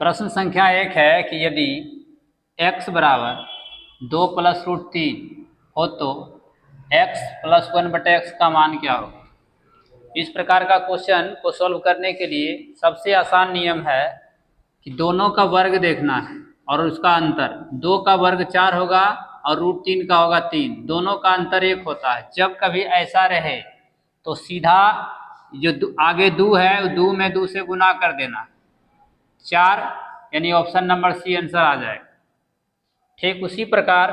प्रश्न संख्या 1 है कि यदि x बराबर 2 + √3 हो तो x + 1/x का मान क्या होगा। इस प्रकार का क्वेश्चन को सॉल्व करने के लिए सबसे आसान नियम है कि दोनों का वर्ग देखना है और उसका अंतर। 2 का वर्ग 4 होगा और √3 का होगा 3, दोनों का अंतर 1 होता है। जब कभी ऐसा रहे तो सीधा जो आगे 2 है 2 में 2 से गुना कर देना, 4 यानी ऑप्शन नंबर सी आंसर आ जाएगा। ठीक उसी प्रकार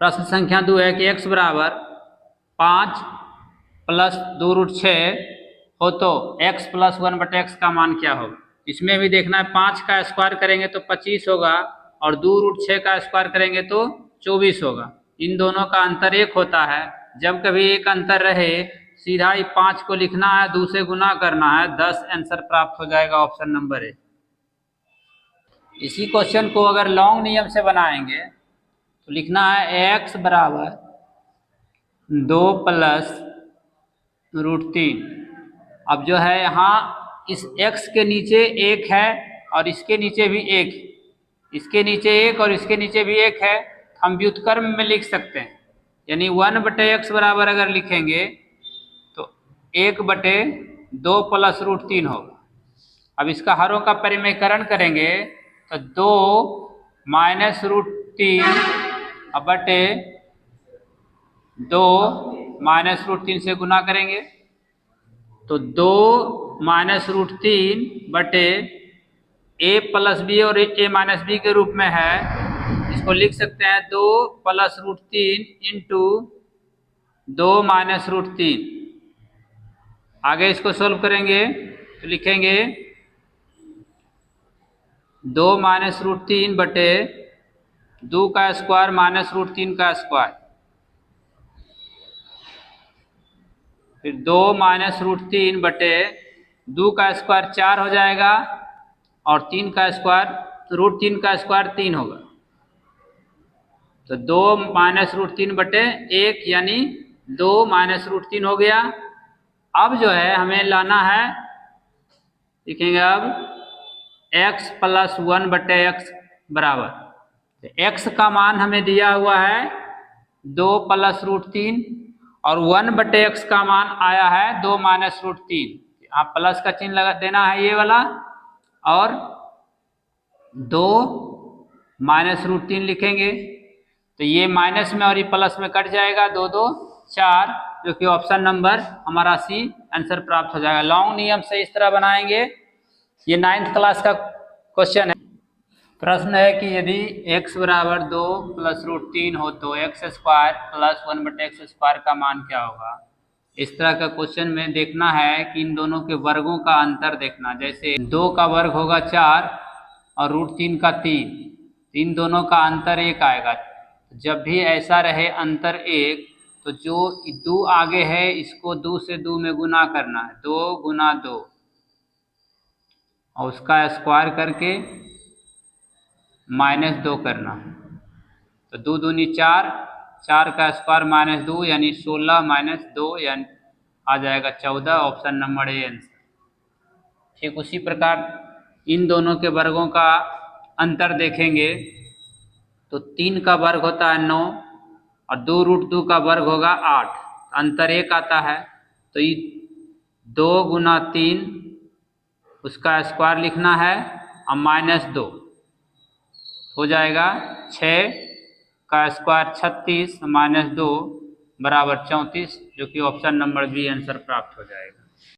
प्रश्न संख्या 2 है कि x बराबर 5 + 2√6 हो तो x + 1/x का मान क्या होगा। इसमें भी देखना है, 5 का स्क्वायर करेंगे तो 25 होगा और 2√6 का स्क्वायर करेंगे तो 24 होगा। इन दोनों का अंतर 1 होता है। जब कभी एक अंतर रहे सीधा ही 5 को लिखना है, 2 से गुना करना है, 10 आंसर प्राप्त हो जाएगा, ऑप्शन नंबर ए। इसी क्वेश्चन को अगर लॉन्ग नियम से बनाएंगे तो लिखना है x बराबर 2 + √3। अब जो है यहाँ इस x के नीचे 1 है और इसके नीचे भी 1, इसके नीचे 1 और इसके नीचे भी 1 है, हम व्युत्क्रम में लिख सकते हैं। यानी 1/x बराबर अगर लिखेंगे तो 1/2 + √3 होगा। अब इसका हरों का परिमेयकरण करेंगे तो 2 - √3 बटे 2 - √3 से गुना करेंगे तो 2 - √3 बटे a + b और a - b के रूप में है। इसको लिख सकते हैं 2 + √3 इंटू 2 - √3। आगे इसको सोल्व करेंगे तो लिखेंगे 2 - √3 बटे 2 का स्क्वायर - √3 का स्क्वायर, फिर 2 - √3 बटे 2 का स्क्वायर 4 हो जाएगा और 3 का स्क्वायर √3 का स्क्वायर 3 होगा। तो 2 - √3 बटे 1 यानी 2 - √3 हो गया। अब जो है हमें लाना है, लिखेंगे अब x + 1/x बराबर x का मान हमें दिया हुआ है 2 + √3 और 1/x का मान आया है 2 - √3। आप प्लस का चिन्ह लगा देना है ये वाला और 2 - √3 लिखेंगे तो ये माइनस में और ये प्लस में कट जाएगा, 2 2 4, जो कि ऑप्शन नंबर हमारा सी आंसर प्राप्त हो जाएगा। लॉन्ग नियम से इस तरह बनाएंगे। ये 9th क्लास का क्वेश्चन है। प्रश्न है कि यदि x बराबर 2 + √3 हो तो x² + 1/x² का मान क्या होगा। इस तरह का क्वेश्चन में देखना है कि इन दोनों के वर्गों का अंतर देखना। जैसे 2 का वर्ग होगा 4 और √3 का 3, इन दोनों का अंतर 1 आएगा। जब भी ऐसा रहे अंतर 1 तो जो 2 आगे है इसको 2 से 2 में गुना करना है, 2 × 2 और उसका स्क्वायर करके -2 करना है। तो 2 दूनी 4, 4 का स्क्वायर -2 यानी 16 - 2 यानी आ जाएगा 14, ऑप्शन नंबर ए आंसर। ठीक उसी प्रकार इन दोनों के वर्गों का अंतर देखेंगे तो 3 का वर्ग होता है 9 और 2√2 का वर्ग होगा 8, अंतर 1 आता है। तो ये 2 × 3 उसका स्क्वायर लिखना है और -2 हो जाएगा 6 का स्क्वायर 36 - 2 बराबर 34, जो कि ऑप्शन नंबर बी आंसर प्राप्त हो जाएगा।